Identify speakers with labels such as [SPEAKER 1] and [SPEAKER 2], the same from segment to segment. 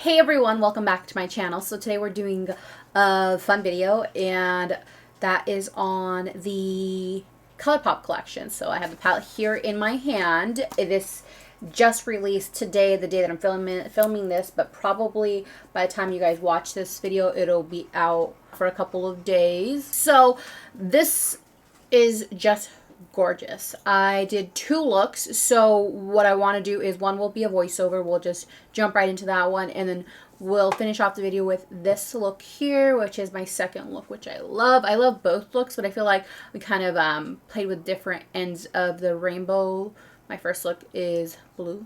[SPEAKER 1] Hey everyone, welcome back to my channel. So today we're doing a fun video, and that is on the Colourpop collection. So I have the palette here in my hand. This just released today, the day that I'm filming this, but probably by the time you guys watch this video, it'll be out for a couple of days. So this is just gorgeous. I did 2 looks, so what I want to do is one will be a voiceover. We'll just jump right into that one, and then we'll finish off the video with this look here, which is my second look, which I love. I love both looks, but I feel like we kind of played with different ends of the rainbow. My first look is blue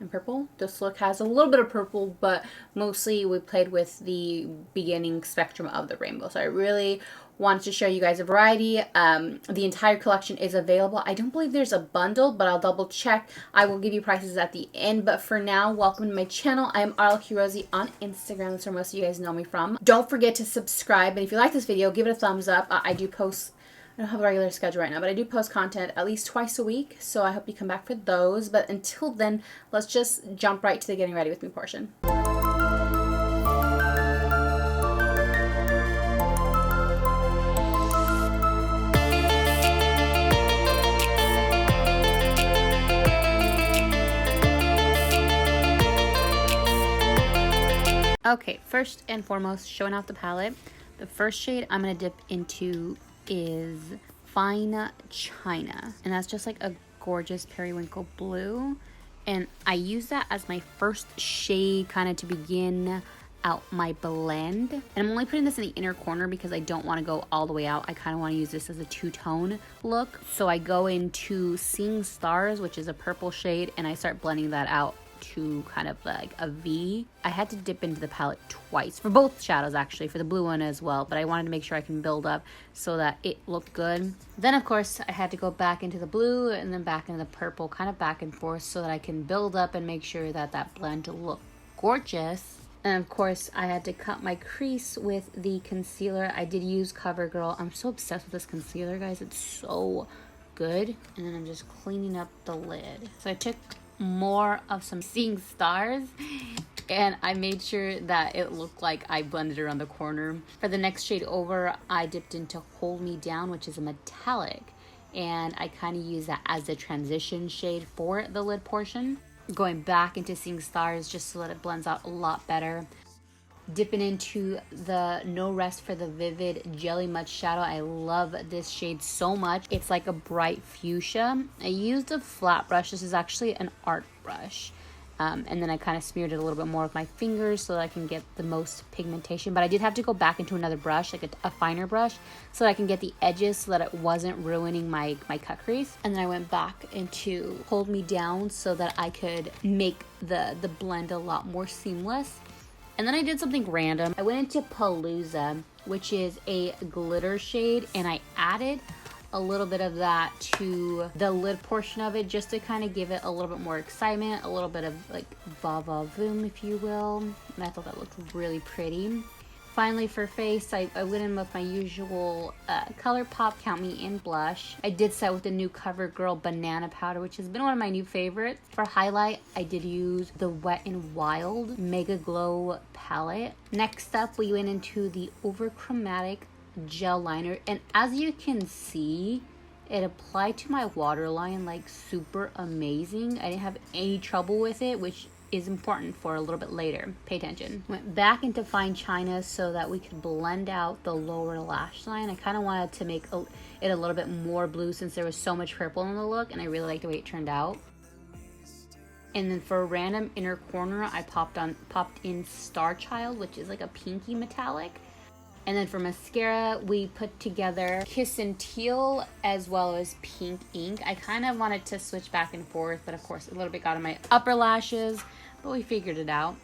[SPEAKER 1] and purple. This look has a little bit of purple, but mostly we played with the beginning spectrum of the rainbow. So I really wanted to show you guys a variety. The entire collection is available. I don't believe there's a bundle, but I'll double check. I will give you prices at the end, but for now, welcome to my channel. I am RLQ.Rosie on Instagram. That's where most of you guys know me from. Don't forget to subscribe, and if you like this video, give it a thumbs up. I do post, I don't have a regular schedule right now, but I do post content at least twice a week, so I hope you come back for those. But until then, let's just jump right to the getting ready with me portion. Okay, first and foremost, showing off the palette. The first shade I'm going to dip into is Fine China, and that's just like a gorgeous periwinkle blue, and I use that as my first shade kind of to begin out my blend. And I'm only putting this in the inner corner because I don't want to go all the way out. I kind of want to use this as a two-tone look. So I go into Seeing Stars, which is a purple shade, and I start blending that out to kind of like a V. I had to dip into the palette twice for both shadows, actually, for the blue one as well, but I wanted to make sure I can build up so that it looked good. Then of course I had to go back into the blue and then back into the purple, kind of back and forth, so that I can build up and make sure that that blend looked gorgeous. And of course I had to cut my crease with the concealer. I did use Covergirl. I'm so obsessed with this concealer, guys. It's so good. And then I'm just cleaning up the lid. So I took more of some Seeing Stars, and I made sure that it looked like I blended around the corner. For the next shade over, I dipped into Hold Me Down, which is a metallic, and I kind of use that as the transition shade for the lid portion. Going back into Seeing Stars just so that it blends out a lot better. Dipping into the No Rest for the Vivid Jelly Mud Shadow. I love this shade so much. It's like a bright fuchsia. I used a flat brush. This is actually an art brush. And then I kind of smeared it a little bit more with my fingers so that I can get the most pigmentation. But I did have to go back into another brush, like a finer brush, so that I can get the edges so that it wasn't ruining my cut crease. And then I went back into Hold Me Down so that I could make the blend a lot more seamless. And then I did something random. I went into Palooza, which is a glitter shade, and I added a little bit of that to the lid portion of it just to kind of give it a little bit more excitement, a little bit of like va-va-voom, if you will. And I thought that looked really pretty. Finally, for face, I went in with my usual Colourpop Count Me In blush. I did set with the new Covergirl Banana Powder, which has been one of my new favorites. For highlight, I did use the Wet n Wild Mega Glow palette. Next up, we went into the Overchromatic Gel Liner, and as you can see, it applied to my waterline like super amazing. I didn't have any trouble with it, which is important for a little bit later. Pay attention. Went back into Fine China so that we could blend out the lower lash line. I kind of wanted to make it a little bit more blue since there was so much purple in the look, and I really liked the way it turned out. And then for a random inner corner, I popped in Star Child, which is like a pinky metallic. And then for mascara, we put together Kiss and Teal as well as Pink Ink. I kind of wanted to switch back and forth, but of course a little bit got on my upper lashes, but we figured it out.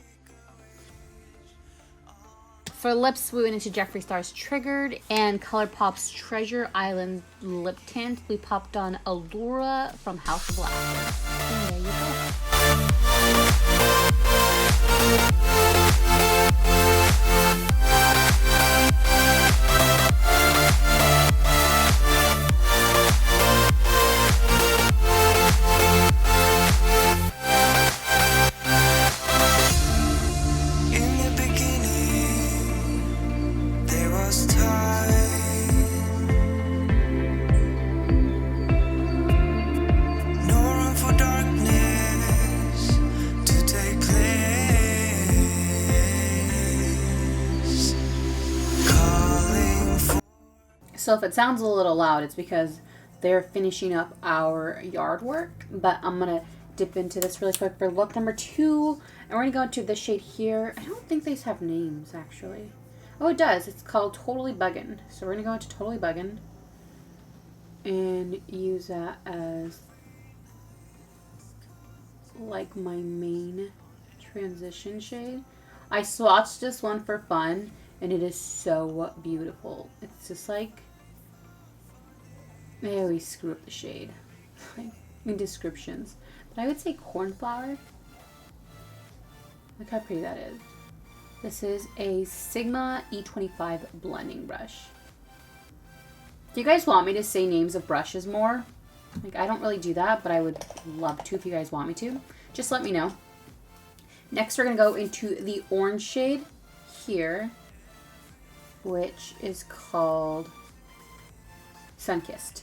[SPEAKER 1] For lips, we went into Jeffree Star's Triggered and Colourpop's Treasure Island lip tint. We popped on Allura from House of Laughter. And there you go. So if it sounds a little loud, it's because they're finishing up our yard work. But I'm going to dip into this really quick for look number 2. And we're going to go into this shade here. I don't think these have names, actually. Oh, it does. It's called Totally Buggin'. So we're going to go into Totally Buggin' and use that as like my main transition shade. I swatched this one for fun, and it is so beautiful. It's just like, I always screw up the shade like in descriptions, but I would say cornflower. Look how pretty that is. This is a Sigma E25 blending brush. Do you guys want me to say names of brushes more? Like, I don't really do that, but I would love to if you guys want me to. Just let me know. Next, we're going to go into the orange shade here, which is called Sunkissed.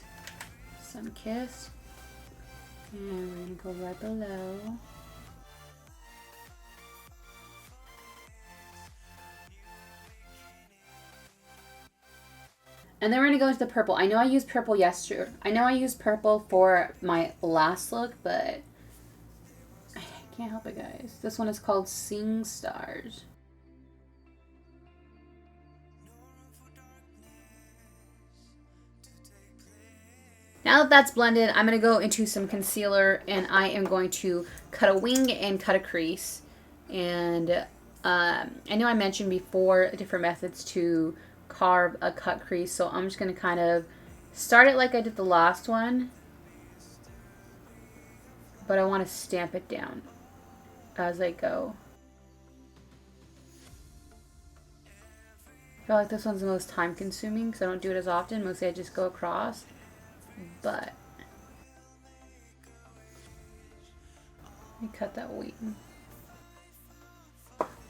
[SPEAKER 1] Sunkissed. And we're going to go right below. And then we're going to go into the purple. I know I used purple yesterday. I know I used purple for my last look, but I can't help it, guys. This one is called Sing Stars. Now that that's blended, I'm going to go into some concealer, and I am going to cut a wing and cut a crease. And I know I mentioned before different methods to carve a cut crease, so I'm just going to kind of start it like I did the last one, but I want to stamp it down as I go. I feel like this one's the most time consuming because I don't do it as often. Mostly I just go across, but let me cut that wing.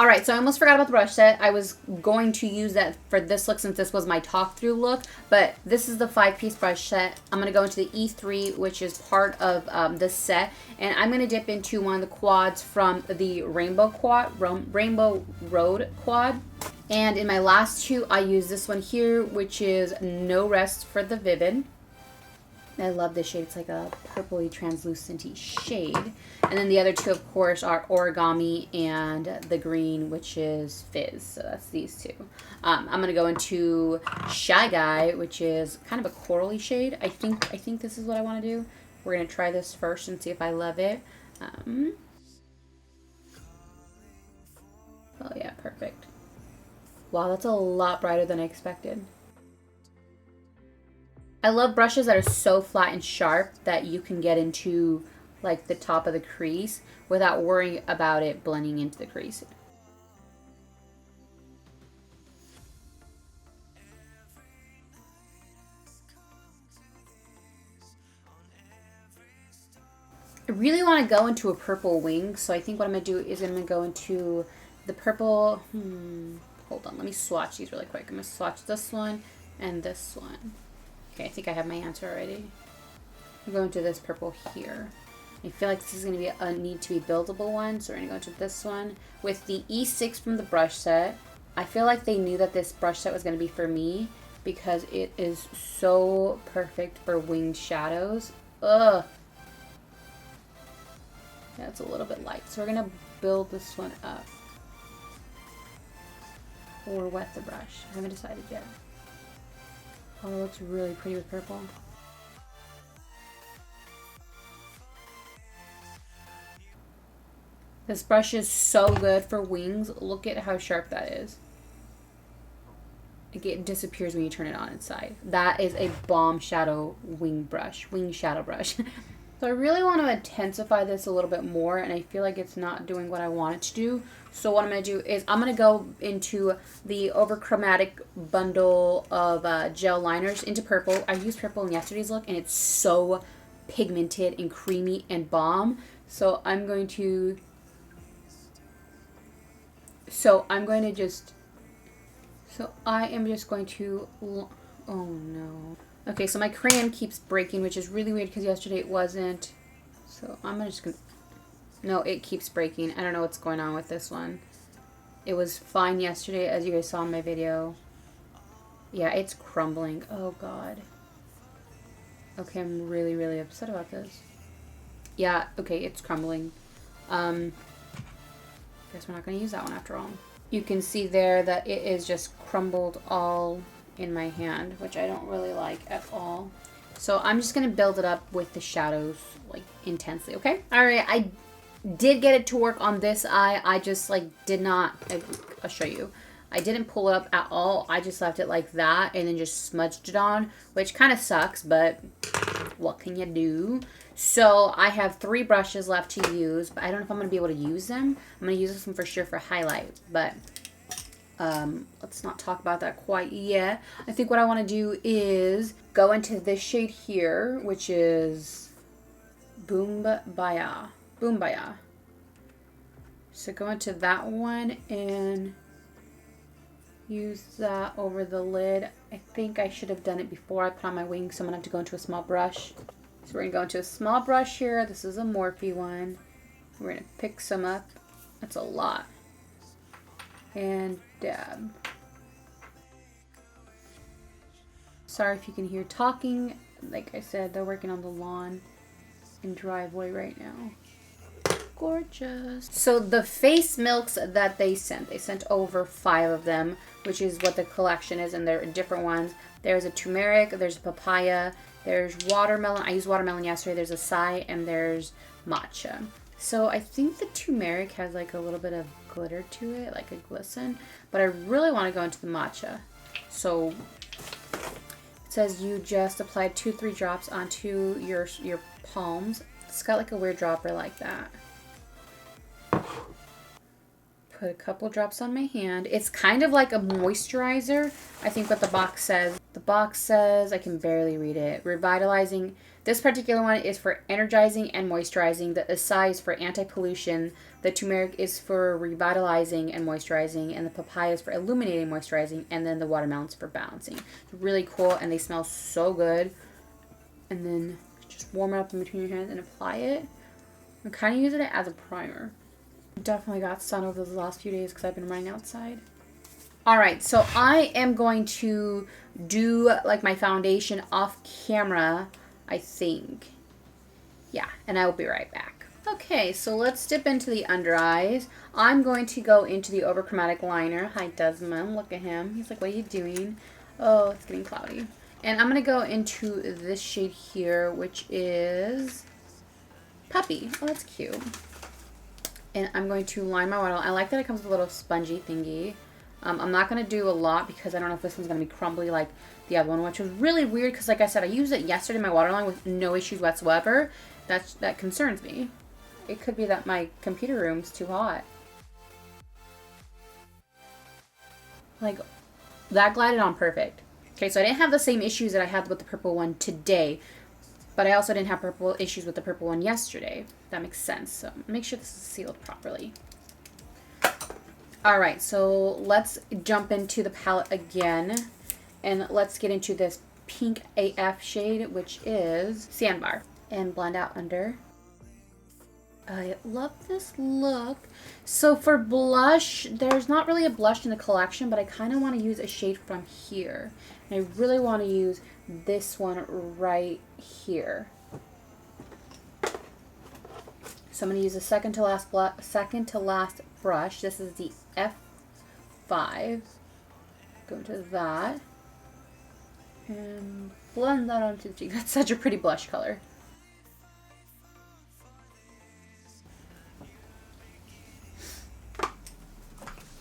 [SPEAKER 1] Alright, so I almost forgot about the brush set. I was going to use that for this look since this was my talk-through look, but this is the 5-piece brush set. I'm going to go into the E3, which is part of this set, and I'm going to dip into one of the quads from the Rainbow Road quad. And in my last two, I use this one here, which is No Rest for the Vivid. I love this shade. It's like a purpley translucent-y shade. And then the other two, of course, are Origami and the green, which is Fizz. So that's these two. I'm going to go into Shy Guy, which is kind of a corally shade. I think this is what I want to do. We're going to try this first and see if I love it. Oh, yeah, perfect. Wow, that's a lot brighter than I expected. I love brushes that are so flat and sharp that you can get into like the top of the crease without worrying about it blending into the crease. I really want to go into a purple wing, so I think what I'm going to do is I'm going to go into the purple. Hold on, let me swatch these really quick. I'm going to swatch this one and this one. Okay, I think I have my answer already. I'm going to this purple here. I feel like this is going to be a need to be buildable one, so we're going to go into this one with the E6 from the brush set. I feel like they knew that this brush set was going to be for me because it is so perfect for winged shadows. Ugh. Yeah, it's a little bit light, so we're going to build this one up. Or wet the brush. I haven't decided yet. Oh, it looks really pretty with purple. This brush is so good for wings. Look at how sharp that is. It disappears when you turn it on its side. That is a bomb shadow wing shadow brush. So I really want to intensify this a little bit more, and I feel like it's not doing what I want it to do. So what I'm going to do is I'm going to go into the Overchromatic bundle of gel liners into purple. I used purple in yesterday's look, and it's so pigmented and creamy and bomb. So I'm going to I am just going to, oh no. Okay, so my crayon keeps breaking, which is really weird because yesterday it wasn't. So I'm just going to, no, it keeps breaking. I don't know what's going on with this one. It was fine yesterday, as you guys saw in my video. Yeah, it's crumbling. Oh, God. Okay, I'm really, really upset about this. Yeah, okay, it's crumbling. Guess we're not going to use that one after all. You can see there that it is just crumbled all in my hand, which I don't really like at all. So I'm just going to build it up with the shadows, like, intensely, okay? All right, I did get it to work on this eye. I just, like, did not, I'll show you. I didn't pull it up at all. I just left it like that and then just smudged it on, which kind of sucks, but what can you do? So I have 3 brushes left to use, but I don't know if I'm going to be able to use them. I'm going to use this one for sure for highlight, but let's not talk about that quite yet. I think what I want to do is go into this shade here, which is Boombaya. Boombaya. So go into that one and use that over the lid. I think I should have done it before I put on my wing, so I'm going to have to go into a small brush. So we're going to go into a small brush here. This is a Morphe one. We're going to pick some up. That's a lot. And dab. Sorry if you can hear talking. Like I said, they're working on the lawn and driveway right now. Gorgeous. So the face milks that they sent over 5 of them, which is what the collection is, and they're different ones. There's a turmeric, there's a papaya, there's watermelon. I used watermelon yesterday. There's acai, and there's matcha. So I think the turmeric has like a little bit of glitter to it, like a glisten, but I really want to go into the matcha. So it says you just apply 2-3 drops onto your palms. It's got like a weird dropper like that. Put a couple drops on my hand. It's kind of like a moisturizer, I think what the box says. The box says, I can barely read it, revitalizing. This particular one is for energizing and moisturizing. The acai is for anti-pollution. The turmeric is for revitalizing and moisturizing. And the papaya is for illuminating, moisturizing. And then the watermelon's for balancing. It's really cool, and they smell so good. And then just warm it up in between your hands and apply it. I'm kind of using it as a primer. Definitely got sun over the last few days because I've been running outside. Alright, so I am going to do like my foundation off camera, I think. Yeah, and I will be right back. Okay, so let's dip into the under eyes. I'm going to go into the overchromatic liner. Hi, Desmond. Look at him. He's like, what are you doing? Oh, it's getting cloudy. And I'm going to go into this shade here, which is Puppy. Oh, that's cute. And I'm going to line my waterline. I like that it comes with a little spongy thingy. I'm not going to do a lot because I don't know if this one's going to be crumbly like the other one, which was really weird because, like I said, I used it yesterday, my waterline, with no issues whatsoever. That concerns me. It could be that my computer room's too hot. Like, that glided on perfect. Okay, so I didn't have the same issues that I had with the purple one today, but I also didn't have purple issues with the purple one yesterday. That makes sense. So make sure this is sealed properly. Alright, so let's jump into the palette again. And let's get into this pink AF shade, which is Sandbar. And blend out under. I love this look. So for blush, there's not really a blush in the collection, but I kind of want to use a shade from here. And I really want to use this one right here. So I'm going to use a second to last brush. This is the F5. Go into that. And blend that onto the cheek. That's such a pretty blush color.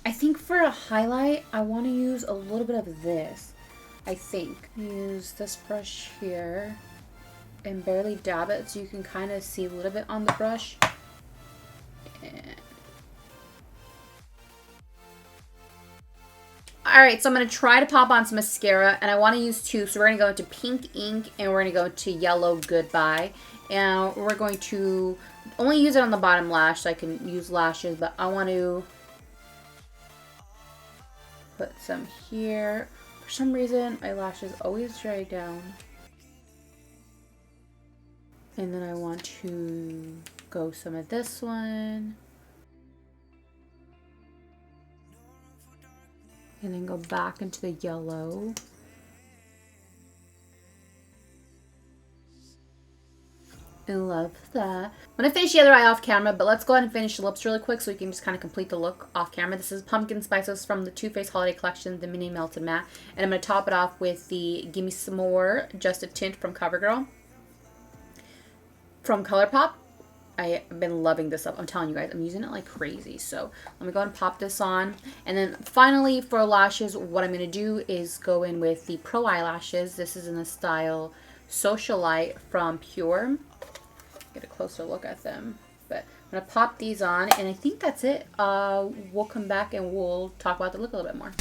[SPEAKER 1] I think for a highlight, I want to use a little bit of this. I think. Use this brush here and barely dab it so you can kind of see a little bit on the brush. Alright, so I'm going to try to pop on some mascara, and I want to use 2. So we're going to go into Pink Ink, and we're going to go to Yellow Goodbye. And we're going to only use it on the bottom lash so I can use lashes, but I want to put some here. For some reason, my lashes always dry down. And then I want to go some of this one. And then go back into the yellow. I love that. I'm going to finish the other eye off camera, but let's go ahead and finish the lips really quick so we can just kind of complete the look off camera. This is Pumpkin Spices from the Too Faced Holiday Collection, the Mini Melted Matte. And I'm going to top it off with the Gimme Some More Just a Tint from Covergirl. From Colourpop. I've been loving this up. I'm telling you guys, I'm using it like crazy. So let me go ahead and pop this on. And then finally for lashes, what I'm going to do is go in with the Pro Eyelashes. This is in the style Socialite from Pure. Get a closer look at them. But I'm going to pop these on, and I think that's it. We'll come back and we'll talk about the look a little bit more.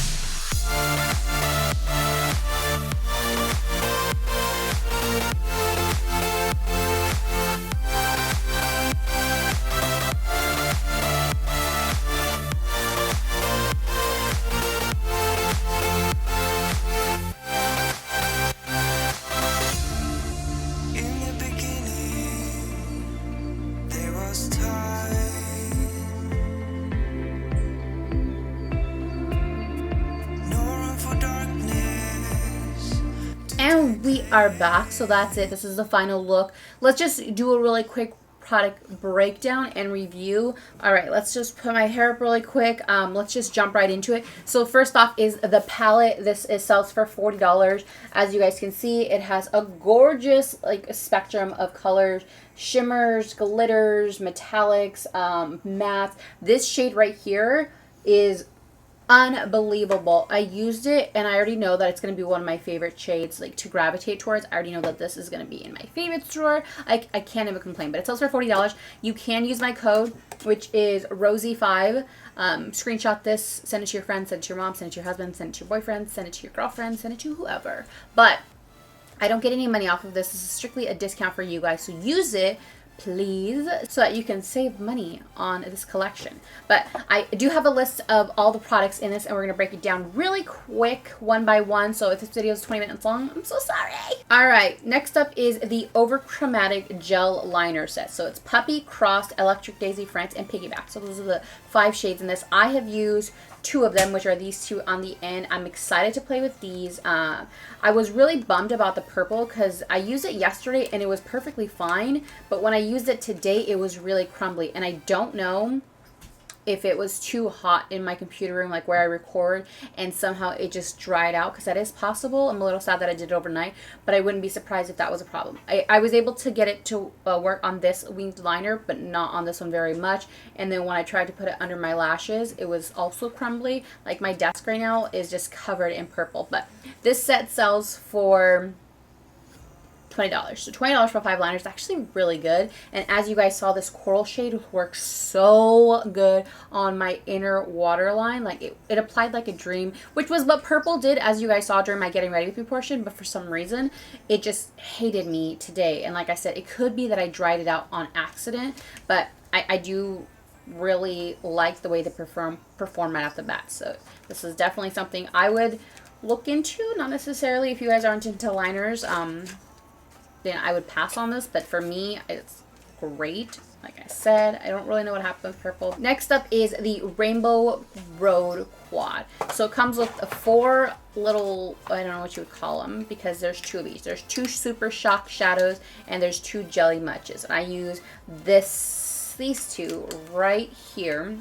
[SPEAKER 1] And we are back, so that's it. This is the final look. Let's just do a really quick product breakdown and review. All right, let's just put my hair up really quick. Let's just jump right into it. So first off is the palette. This sells for $40. As you guys can see, it has a gorgeous like spectrum of colors, shimmers, glitters, metallics, mattes. This shade right here is unbelievable. I used it and I already know that it's going to be one of my favorite shades like to gravitate towards. I already know that this is going to be in my favorites drawer. I can't even complain, but it sells for $40. You can use my code, which is Rosie5. Screenshot this, send it to your friends, send it to your mom, send it to your husband, send it to your boyfriend, send it to your girlfriend, send it to whoever. But I don't get any money off of this. This is strictly a discount for you guys, so use it please, so that you can save money on this collection. But I do have a list of all the products in this, and we're going to break it down really quick, one by one. So if this video is 20 minutes long, I'm so sorry. All right, next up is the Overchromatic Gel Liner Set. So it's Puppy, Crossed, Electric Daisy, France, and Piggyback. So those are the 5 shades in this. I have used 2 of them, which are these 2 on the end. I'm excited to play with these. I was really bummed about the purple because I used it yesterday and it was perfectly fine, but when I used it today, it was really crumbly, and I don't know if it was too hot in my computer room, like where I record, and somehow it just dried out, because that is possible. I'm a little sad that I did it overnight, but I wouldn't be surprised if that was a problem. I was able to get it to work on this winged liner, but not on this one very much. And then when I tried to put it under my lashes, it was also crumbly. Like my desk right now is just covered in purple. But this set sells for $20. So $20 for 5 liners is actually really good. And as you guys saw, this coral shade works so good on my inner waterline. Like it applied like a dream, which was what purple did, as you guys saw during my getting ready with me portion. But for some reason, it just hated me today. And like I said, it could be that I dried it out on accident, but I do really like the way they perform right off the bat. So this is definitely something I would look into. Not necessarily if you guys aren't into liners. Then I would pass on this, but for me, it's great. Like I said, I don't really know what happened with purple. Next up is the Rainbow Road Quad. So it comes with 4 little, I don't know what you would call them, because there's 2 of these. There's 2 Super Shock Shadows, and there's 2 Jelly Mutches. And I use these 2 right here.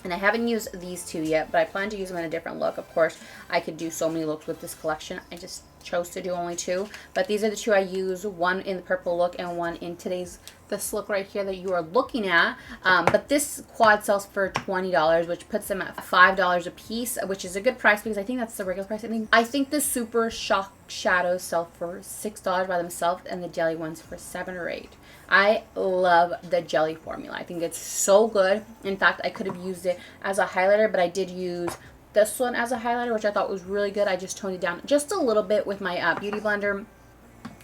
[SPEAKER 1] And I haven't used these 2 yet, but I plan to use them in a different look. Of course, I could do so many looks with this collection. I just chose to do only 2. But these are the 2 I use, one in the purple look and one in this look right here that you are looking at. But this quad sells for $20, which puts them at $5 a piece, which is a good price because I think that's the regular price. I think the Super Shock Shadows sell for $6 by themselves, and the jelly ones for $7 or $8. I love the jelly formula. I think it's so good. In fact, I could have used it as a highlighter, but I did use this one as a highlighter, which I thought was really good. I just toned it down just a little bit with my beauty blender,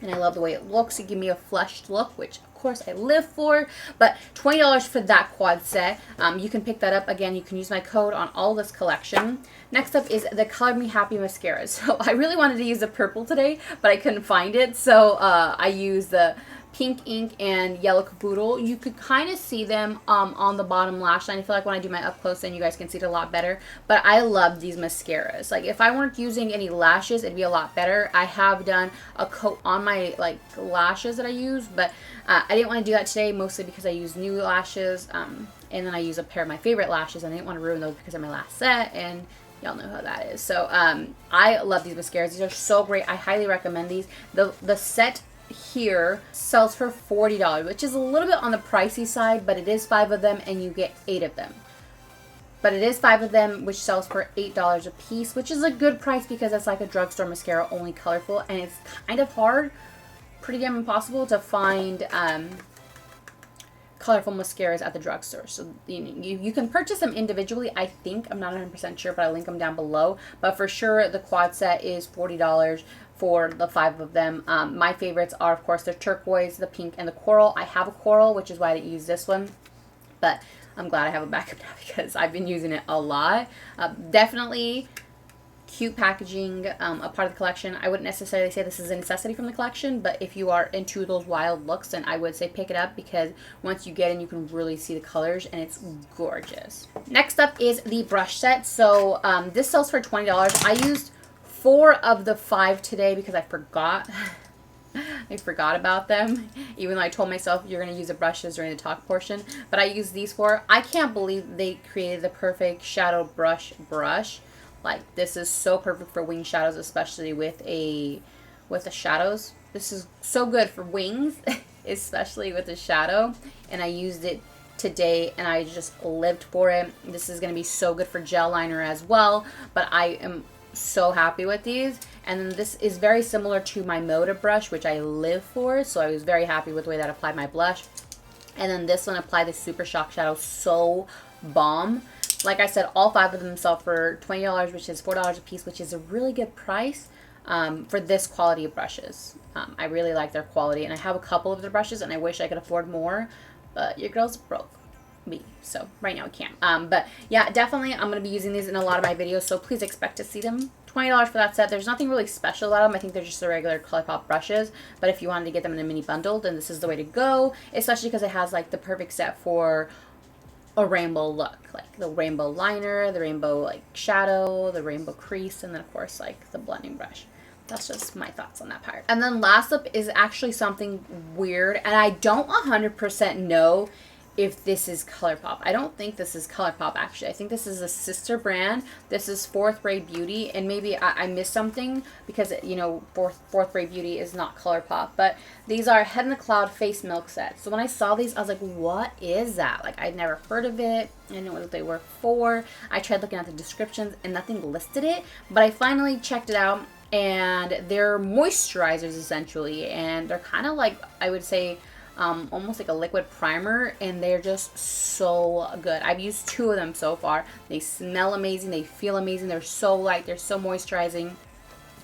[SPEAKER 1] and I love the way it looks. It gives me a flushed look, which of course I live for. But $20 for that quad set. You can pick that up. Again, you can use my code on all this collection. Next up is the Color Me Happy mascara. So I really wanted to use the purple today, but I couldn't find it, so I used the Pink Ink and Yellow Caboodle. You could kind of see them on the bottom lash line. I feel like when I do my up close, then you guys can see it a lot better. But I love these mascaras. Like, if I weren't using any lashes, it'd be a lot better. I have done a coat on my like lashes that I use, but I didn't want to do that today, mostly because I use new lashes, and then I use a pair of my favorite lashes, and I didn't want to ruin those because of my last set, and y'all know how that is. So I love these mascaras. These are so great. I highly recommend these. The set here sells for $40, which is a little bit on the pricey side, but it is 5 of them and you get 8 of them. But it is 5 of them, which sells for $8 a piece, which is a good price because it's like a drugstore mascara, only colorful, and it's kind of hard, pretty damn impossible to find colorful mascaras at the drugstore. So you can purchase them individually, I think. I'm not 100% sure, but I'll link them down below. But for sure, the quad set is $40 for the 5 of them. My favorites are, of course, the turquoise, the pink, and the coral. I have a coral, which is why I didn't use this one, but I'm glad I have a backup now because I've been using it a lot. Definitely cute packaging, a part of the collection. I wouldn't necessarily say this is a necessity from the collection, but if you are into those wild looks, then I would say pick it up because once you get in, you can really see the colors and it's gorgeous. Next up is the brush set. So this sells for $20. I used 4 of the 5 today because I forgot. I forgot about them, even though I told myself you're going to use the brushes during the talk portion. But I used these 4. I can't believe they created the perfect shadow brush. Like, this is so perfect for wing shadows, especially with the shadows. This is so good for wings, especially with the shadow. And I used it today and I just lived for it. This is going to be so good for gel liner as well. But I am so happy with these. And then this is very similar to my Moda brush, which I live for. So I was very happy with the way that applied my blush. And then this one applied the Super Shock Shadow. So bomb. Like I said, all 5 of them sell for $20, which is $4 a piece, which is a really good price for this quality of brushes. I really like their quality, and I have a couple of their brushes, and I wish I could afford more, but your girl's broke me, so right now I can't. But yeah, definitely I'm going to be using these in a lot of my videos, so please expect to see them. $20 for that set. There's nothing really special about them. I think they're just the regular Colourpop brushes, but if you wanted to get them in a mini bundle, then this is the way to go, especially because it has like the perfect set for a rainbow look, like the rainbow liner, the rainbow like shadow, the rainbow crease, and then of course like the blending brush. That's just my thoughts on that part. And then last up is actually something weird, and I don't 100% know if this is Colourpop. I don't think this is Colourpop, actually. I think this is a sister brand. This is Fourth Ray Beauty, and maybe I missed something because, you know, Fourth Ray Beauty is not Colourpop. But these are Head in the Cloud Face Milk Sets. So when I saw these, I was like, what is that? Like, I'd never heard of it. I didn't know what they were for. I tried looking at the descriptions, and nothing listed it. But I finally checked it out, and they're moisturizers, essentially. And they're kind of like, I would say, almost like a liquid primer, and they're just so good. I've used 2 of them so far. They smell amazing, they feel amazing, they're so light, they're so moisturizing.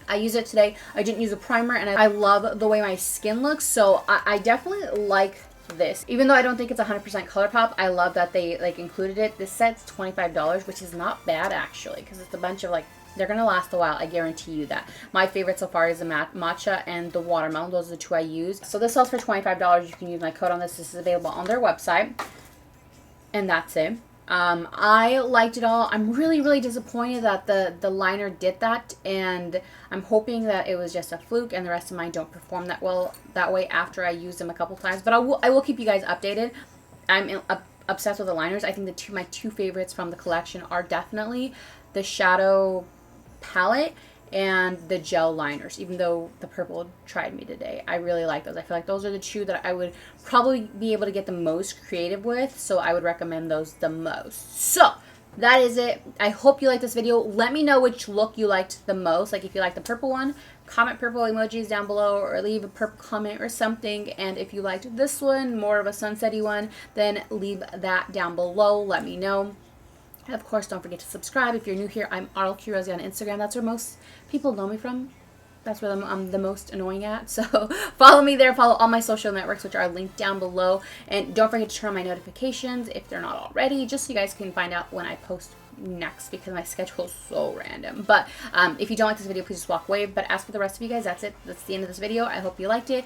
[SPEAKER 1] I used it today. I didn't use a primer, and I love the way my skin looks, so I definitely like this. Even though I don't think it's 100% Colourpop, I love that they like included it. This set's $25, which is not bad actually, because it's a bunch of like, they're going to last a while, I guarantee you that. My favorite so far is the matcha and the watermelon. Those are the 2 I use. So this sells for $25. You can use my code on this. This is available on their website. And that's it. I liked it all. I'm really, really disappointed that the liner did that. And I'm hoping that it was just a fluke and the rest of mine don't perform that well that way after I use them a couple times. But I will keep you guys updated. I'm obsessed with the liners. I think my two favorites from the collection are definitely the shadow palette and the gel liners, even though the purple tried me today. I really like those. I feel like those are the 2 that I would probably be able to get the most creative with, so I would recommend those the most. So that is it. I hope you liked this video. Let me know which look you liked the most. Like if you like the purple one, comment purple emojis down below or leave a purple comment or something. And if you liked this one, more of a sunsetty one, then leave that down below. Let me know. And of course, don't forget to subscribe. If you're new here, I'm RLQ.Rosie on Instagram. That's where most people know me from. That's where I'm the most annoying at. So follow me there. Follow all my social networks, which are linked down below. And don't forget to turn on my notifications if they're not already, just so you guys can find out when I post next, because my schedule is so random. But if you don't like this video, please just walk away. But as for the rest of you guys, that's it. That's the end of this video. I hope you liked it.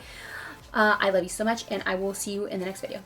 [SPEAKER 1] I love you so much, and I will see you in the next video.